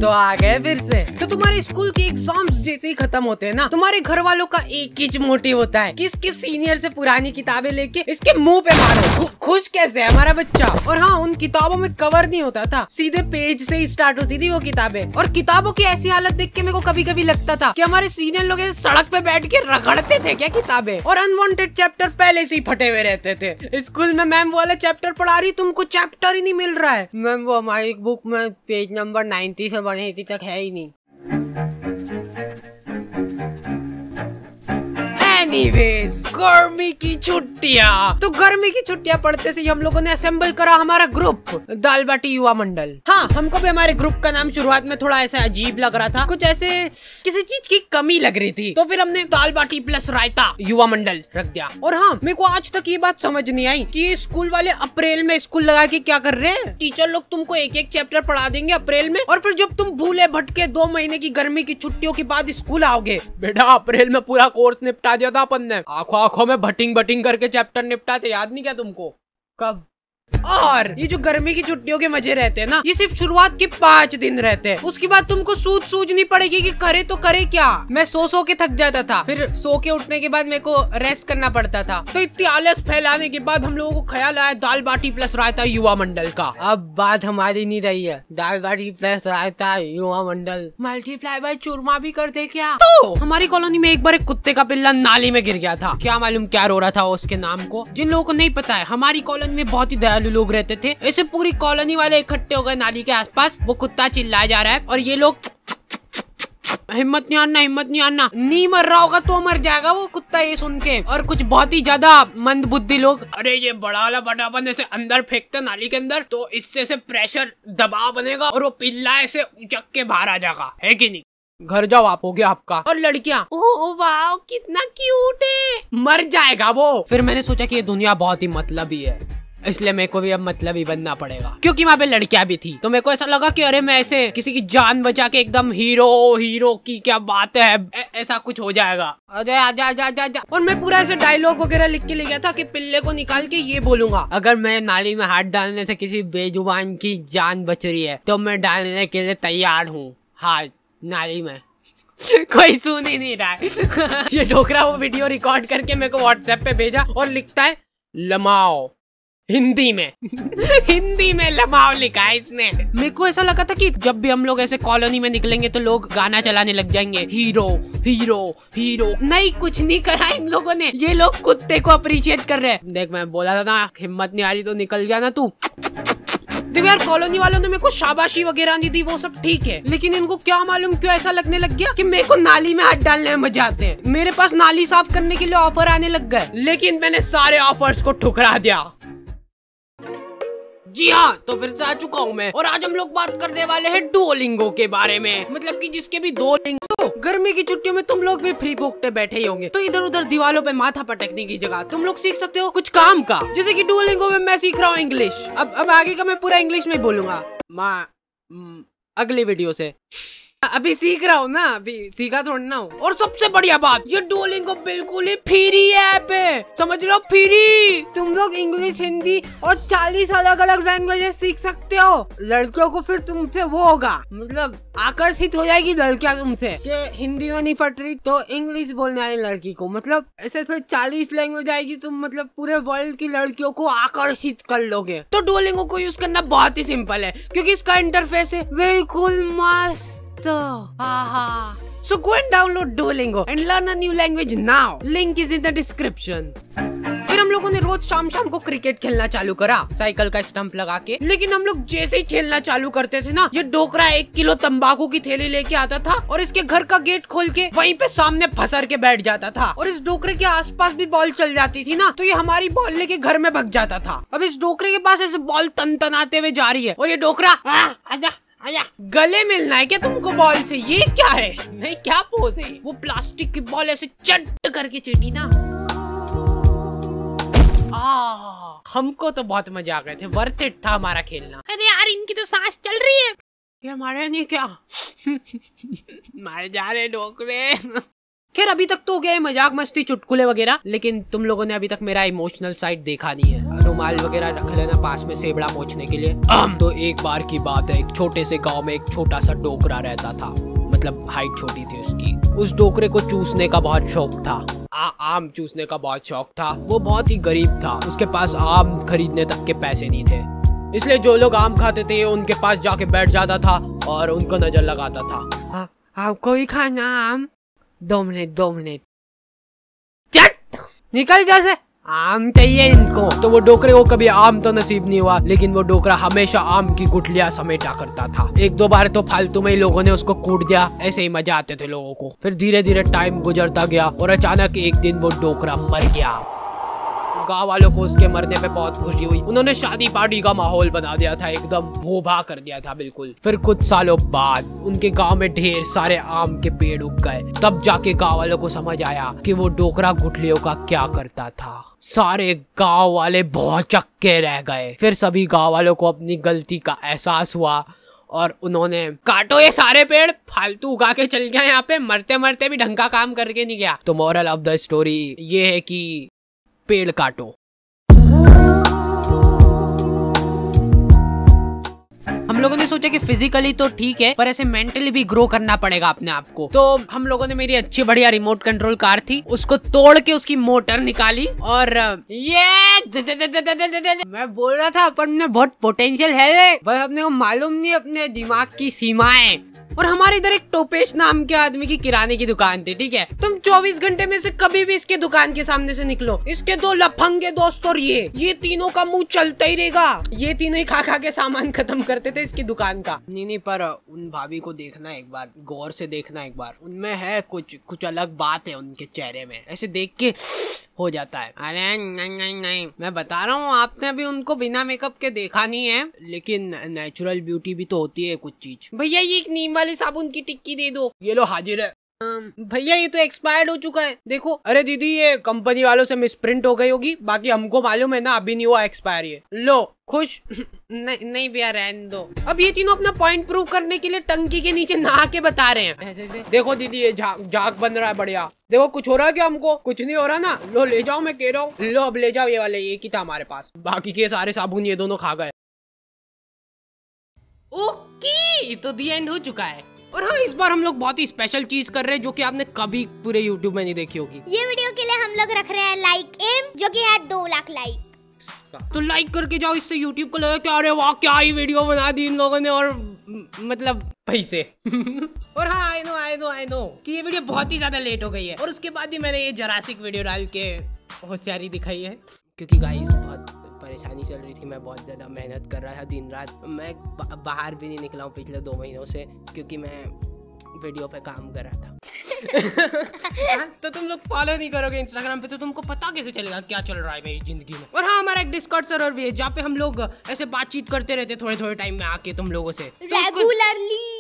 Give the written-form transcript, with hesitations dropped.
तो आ गए फिर से। तो तुम्हारे स्कूल के एग्जाम्स जैसे ही खत्म होते हैं ना, तुम्हारे घर वालों का एक ही मोटिव होता है कि इसके सीनियर से पुरानी किताबें लेके इसके मुंह पे मारो। खुश कैसे है हमारा बच्चा। और हाँ, उन किताबों में कवर नहीं होता था, सीधे पेज से ही स्टार्ट होती थी वो किताबें। और किताबों की ऐसी हालत देख के मेरे को कभी कभी लगता था कि हमारे सीनियर लोग सड़क पे बैठ के रगड़ते थे क्या किताबें। और अनवांटेड चैप्टर पहले से ही फटे हुए रहते थे। स्कूल में मैम वाला चैप्टर पढ़ा रही, तुमको चैप्टर ही नहीं मिल रहा है। मैम वो हमारी बुक में पेज नंबर 90 से बढ़े तक है ही नहीं। एनीवेज, गर्मी की छुट्टियाँ। तो गर्मी की छुट्टियाँ पढ़ते से हम लोगों ने असेंबल करा हमारा ग्रुप, दाल बाटी युवा मंडल। हाँ, हमको भी हमारे ग्रुप का नाम शुरुआत में थोड़ा ऐसा अजीब लग रहा था, कुछ ऐसे किसी चीज की कमी लग रही थी। तो फिर हमने दाल बाटी प्लस रायता युवा मंडल रख दिया। और हाँ, मेरे को आज तक ये बात समझ नहीं आई कि स्कूल वाले अप्रैल में स्कूल लगा के क्या कर रहे हैं। टीचर लोग तुमको एक एक चैप्टर पढ़ा देंगे अप्रैल में, और फिर जब तुम भूले भटके 2 महीने की गर्मी की छुट्टियों के बाद स्कूल आओगे, बेटा अप्रैल में पूरा कोर्स निपटा दिया था अपन ने, आंखों आंखों में भटिंग भटिंग करके चैप्टर निपटाते, याद नहीं क्या तुमको? कब? और ये जो गर्मी की छुट्टियों के मजे रहते हैं ना, ये सिर्फ शुरुआत के 5 दिन रहते हैं। उसके बाद तुमको सूझ नहीं पड़ेगी कि करे तो करे क्या। मैं सो के थक जाता था, फिर सो के उठने के बाद मेरे को रेस्ट करना पड़ता था। तो इतनी आलस फैलाने के बाद हम लोगों को ख्याल आया दाल बाटी प्लस रायता युवा मंडल का। अब बात हमारी नहीं रही है, दाल बाटी प्लस रायता युवा मंडल मल्टीप्लाई बाय चूरमा भी कर दे क्या। तो हमारी कॉलोनी में एक बार एक कुत्ते का पिल्ला नाली में गिर गया था। क्या मालूम क्या रो रहा था उसके नाम को। जिन लोगों को नहीं पता है, हमारी कॉलोनी में बहुत ही दयालु लोग रहते थे। ऐसे पूरी कॉलोनी वाले इकट्ठे हो गए नाली के आसपास। वो कुत्ता चिल्लाया जा रहा है और ये लोग हिम्मत नहीं आना, हिम्मत नहीं आना, नहीं मर रहा होगा तो मर जाएगा वो कुत्ता ये सुन के। और कुछ बहुत ही ज्यादा मंद बुद्धि लोग, अरे ये बड़ा वाला बटापन ऐसे अंदर फेंकते नाली के अंदर तो इससे से प्रेशर दबाव बनेगा और वो पिल्ला ऐसे उचक के बाहर आ जाएगा, है कि नहीं? घर जाओ आप, हो गया आपका। और लड़कियां, ओह वाह कितना क्यूट है, मर जाएगा वो। फिर मैंने सोचा कि ये दुनिया बहुत ही मतलबी है, इसलिए मेरे को भी अब मतलबी बनना पड़ेगा, क्योंकि वहाँ पे लड़कियां भी थी। तो मेरे को ऐसा लगा कि अरे मैं ऐसे किसी की जान बचा के एकदम हीरो की क्या बात है, ऐसा कुछ हो जाएगा। अरे आजा आजा आजा आजा। और मैं पूरा ऐसे डायलॉग वगैरह लिख के ले गया था कि पिल्ले को निकाल के ये बोलूंगा, अगर मैं नाली में हाथ डालने से किसी बेजुबान की जान बच रही है तो मैं डालने के लिए तैयार हूँ हाथ नाली में। कोई सुन ही नहीं रहा है। ये डोकरा वो वीडियो रिकॉर्ड करके मेरे को व्हाट्सएप पे भेजा और लिखता है लमाओ हिंदी में। हिंदी में लमाओ लिखा है इसने। मेरे को ऐसा लगा था कि जब भी हम लोग ऐसे कॉलोनी में निकलेंगे तो लोग गाना चलाने लग जाएंगे, हीरो हीरो हीरो। नहीं, कुछ नहीं करा इन लोगों ने, ये लोग कुत्ते को अप्रिशिएट कर रहे हैं। देख मैं बोला था ना, हिम्मत नहीं आ रही तो निकल गया ना तू। देखो यार, कॉलोनी वालों ने मेरे को शाबाशी वगैरह नहीं दी, वो सब ठीक है, लेकिन इनको क्या मालूम क्यों ऐसा लगने लग गया कि मेरे को नाली में हाथ डालने में मजा आते हैं। मेरे पास नाली साफ करने के लिए ऑफर आने लग गए, लेकिन मैंने सारे ऑफर्स को ठुकरा दिया। जी हाँ, तो फिर से आ चुका हूँ मैं, और आज हम लोग बात करने वाले हैं डुओलिंगो के बारे में। मतलब कि जिसके भी 2 लिंग। गर्मी की छुट्टियों में तुम लोग भी फ्री भोगते बैठे ही होंगे, तो इधर उधर दीवारों पे माथा पटकने की जगह तुम लोग सीख सकते हो कुछ काम का। जैसे कि डुओलिंगो में मैं सीख रहा हूँ इंग्लिश। अब आगे का मैं पूरा इंग्लिश में बोलूंगा अगली वीडियो से। अभी सीख रहा हूँ ना, अभी सीखा थोड़ा ना हूँ। और सबसे बढ़िया बात, ये डुओलिंगो बिल्कुल ही फ्री ऐप है, समझ लो फ्री। तुम लोग इंग्लिश, हिंदी और 40 अलग अलग लैंग्वेजेस सीख सकते हो। लड़कियों को फिर तुमसे वो होगा, मतलब आकर्षित हो जाएगी लड़कियां तुमसे कि हिंदी में नहीं पढ़ रही तो इंग्लिश बोलने वाली लड़की को, मतलब ऐसे फिर 40 लैंग्वेज आएगी, तुम मतलब पूरे वर्ल्ड की लड़कियों को आकर्षित कर लोगे। तो डुओलिंगो को यूज करना बहुत ही सिंपल है, क्योंकि इसका इंटरफेस है बिल्कुल मस्त। So go and download Duolingo and learn a new language now. Link is in the description. फिर हम लोगों ने रोज शाम शाम को क्रिकेट खेलना चालू करा, साइकिल का स्टंप लगा के। लेकिन हम लोग जैसे ही खेलना चालू करते थे ना, ये डोकरा 1 किलो तंबाकू की थैली लेके आता था और इसके घर का गेट खोल के वहीं पे सामने फंसर के बैठ जाता था। और इस डोकरे के आसपास भी बॉल चल जाती थी ना, तो ये हमारी बॉल लेके घर में भग जाता था। अब इस डोकरे के पास ऐसे बॉल तनतनाते हुए जा रही है और ये डोकरा आजा आया, गले मिलना है क्या तुमको बॉल से? ये क्या है, नहीं क्या पोज है? वो प्लास्टिक की बॉल ऐसे चट करके चीटी ना। हमको तो बहुत मजा आ गए थे, वर्थ इट था हमारा खेलना। अरे यार, इनकी तो सांस चल रही है, ये हमारे नहीं क्या? मारे जा रहे डोकरे। खैर अभी तक तो हो गया है मजाक मस्ती चुटकुले वगैरह, लेकिन तुम लोगों ने अभी तक मेरा इमोशनल साइड देखा नहीं है। रुमाल वगैरह रख लेना पास में सेबड़ा पोंछने के लिए। तो एक बार की बात है, एक छोटे से गांव में एक छोटा सा डोकरा रहता था, मतलब हाइट छोटी थी उसकी। उस डोकरे को चूसने का बहुत शौक था, आम चूसने का बहुत शौक था। वो बहुत ही गरीब था, उसके पास आम खरीदने तक के पैसे नहीं थे, इसलिए जो लोग आम खाते थे उनके पास जाके बैठ जाता था और उनको नजर लगाता था। आपको ही खाना आम? 2 मिनट चट निकल जैसे, आम चाहिए इनको। तो वो डोकरे को कभी आम तो नसीब नहीं हुआ, लेकिन वो डोकरा हमेशा आम की गुठलियां समेटा करता था। 1-2 बार तो फालतू में ही लोगों ने उसको कूट दिया, ऐसे ही मजा आते थे लोगों को। फिर धीरे धीरे टाइम गुजरता गया और अचानक एक दिन वो डोकरा मर गया। गाँव वालों को उसके मरने पे बहुत खुशी हुई, उन्होंने शादी पार्टी का माहौल बना दिया था, एकदम भूभा कर दिया था बिल्कुल। फिर कुछ सालों बाद उनके गांव में ढेर सारे आम के पेड़ उग गए। तब जाके गांव वालों को समझ आया कि वो डोकरा गुठलियों का क्या करता था। सारे गांव वाले बहुत चक्के रह गए। फिर सभी गांव वालों को अपनी गलती का एहसास हुआ और उन्होंने काटो ये सारे पेड़, फालतू उगा के चल गया यहाँ पे, मरते मरते भी ढंग का काम करके नहीं गया। तो मोरल ऑफ द स्टोरी ये है कि पेड़ काटो। हम लोगों ने सोचा कि फिजिकली तो ठीक है, पर ऐसे मेंटली भी ग्रो करना पड़ेगा अपने आप को। तो हम लोगों ने मेरी अच्छी बढ़िया रिमोट कंट्रोल कार थी, उसको तोड़ के उसकी मोटर निकाली और ये मैं बोल रहा था अपन में बहुत पोटेंशियल है, बस अपने को मालूम नहीं अपने दिमाग की सीमाएं। और हमारे इधर एक टोपेश नाम के आदमी की किराने की दुकान थी, ठीक है। तुम 24 घंटे में से कभी भी इसके दुकान के सामने से निकलो, इसके 2 लफंगे दोस्त और ये तीनों का मुंह चलता ही रहेगा। ये तीनों ही खा के सामान खत्म करते थे इसकी दुकान का। नहीं पर उन भाभी को देखना एक बार, गौर से देखना एक बार, उनमें है कुछ अलग बात है उनके चेहरे में, ऐसे देख के हो जाता है। अरे नहीं मैं बता रहा हूँ, आपने अभी उनको बिना मेकअप के देखा नहीं है, लेकिन नेचुरल ब्यूटी भी तो होती है कुछ चीज। भैया ये एक नीम वाली साबुन की टिक्की दे दो। ये लो हाजिर है। भैया ये तो एक्सपायर्ड हो चुका है, देखो। अरे दीदी ये कंपनी वालों से मिसप्रिंट हो गई होगी, बाकी हमको मालूम है ना अभी नहीं हुआ एक्सपायर। ये लो खुश। नहीं भैया रहने दो। अब ये तीनों अपना पॉइंट प्रूव करने के लिए टंकी के नीचे नहा के बता रहे हैं। देखो दीदी ये झाग बन रहा है बढ़िया। देखो कुछ हो रहा है क्या? हमको कुछ नहीं हो रहा ना। लो ले जाओ, मैं कह रहा हूँ। लो अब ले जाओ, ये वाले एक ही था हमारे पास, बाकी के सारे साबुन ये दोनों खा गए। ओके तो दी एंड हो चुका है। और हाँ, इस बार हम लोग बहुत ही स्पेशल चीज कर रहे हैं जो कि आपने कभी पूरे YouTube में नहीं देखी होगी। ये वीडियो के लिए हम लोग रख रहे हैं लाइक एम, जो कि है 2 लाख लाइक। तो लाइक करके जाओ, इससे YouTube को लगे कि अरे वाह क्या ही वीडियो बना दी इन लोगों ने, और मतलब पैसे। और हाँ आई नो कि ये वीडियो बहुत ही ज्यादा लेट हो गई है, और उसके बाद भी मैंने ये जरासिक वीडियो डाल के होशियारी दिखाई है, क्योंकि गाइस बहुत परेशानी चल रही थी। मैं बहुत ज़्यादा मेहनत कर रहा था दिन रात। मैं बाहर भी नहीं निकला हूँ पिछले 2 महीनों से, क्योंकि मैं वीडियो पे काम कर रहा था। तो तुम लोग फॉलो नहीं करोगे इंस्टाग्राम पे, तो तुमको पता कैसे चलेगा क्या चल रहा है मेरी जिंदगी में। और हाँ, हमारा एक डिस्कॉर्ड सर्वर भी है जहाँ पे हम लोग ऐसे बातचीत करते रहते थोड़े टाइम में आके तुम लोगों से रेगुलरली।